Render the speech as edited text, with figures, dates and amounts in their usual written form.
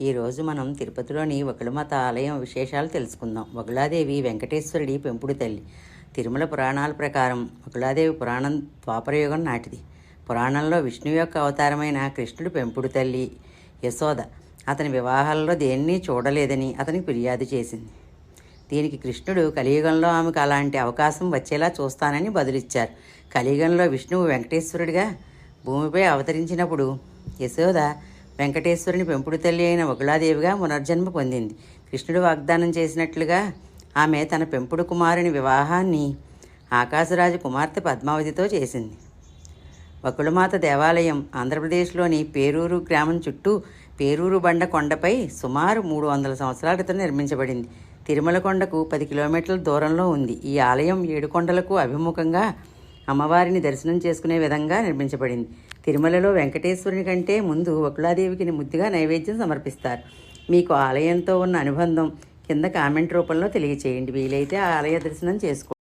ఈరోజు మనం తిరుపతిలోని వకుళమాత ఆలయం విశేషాలు తెలుసుకుందాం. వకుళాదేవి వెంకటేశ్వరుడి పెంపుడు తల్లి. తిరుమల పురాణాల ప్రకారం వకుళాదేవి పురాణం ద్వాపరయుగం నాటిది. పురాణంలో విష్ణువు యొక్క అవతారమైన కృష్ణుడు పెంపుడు తల్లి యశోద అతని వివాహాల్లో దేన్ని చూడలేదని అతనికి ఫిర్యాదు చేసింది. దీనికి కృష్ణుడు కలియుగంలో ఆమెకు అలాంటి అవకాశం వచ్చేలా చూస్తానని బదులిచ్చారు. కలియుగంలో విష్ణువు వెంకటేశ్వరుడిగా భూమిపై అవతరించినప్పుడు యశోద వెంకటేశ్వరుని పెంపుడు తల్లి అయిన వకుళాదేవిగా పునర్జన్మ పొందింది. కృష్ణుడు వాగ్దానం చేసినట్లుగా ఆమె తన పెంపుడు కుమారుని వివాహాన్ని ఆకాశరాజు కుమార్తె పద్మావతితో చేసింది. వకుళమాత దేవాలయం ఆంధ్రప్రదేశ్లోని పేరూరు గ్రామం చుట్టూ పేరూరు బండ కొండపై సుమారు 300 సంవత్సరాల క్రితం నిర్మించబడింది. తిరుమల కొండకు 10 కిలోమీటర్ల దూరంలో ఉంది. ఈ ఆలయం 7 కొండలకు అభిముఖంగా అమ్మవారిని దర్శనం చేసుకునే విధంగా నిర్మించబడింది. తిరుమలలో వెంకటేశ్వరుని కంటే ముందు వకుళాదేవికి ముద్దుగా నైవేద్యం సమర్పిస్తారు. మీకు ఆలయంతో ఉన్న అనుబంధం కింద కామెంట్ రూపంలో తెలియచేయండి. వీలైతే ఆలయ దర్శనం చేసుకోండి.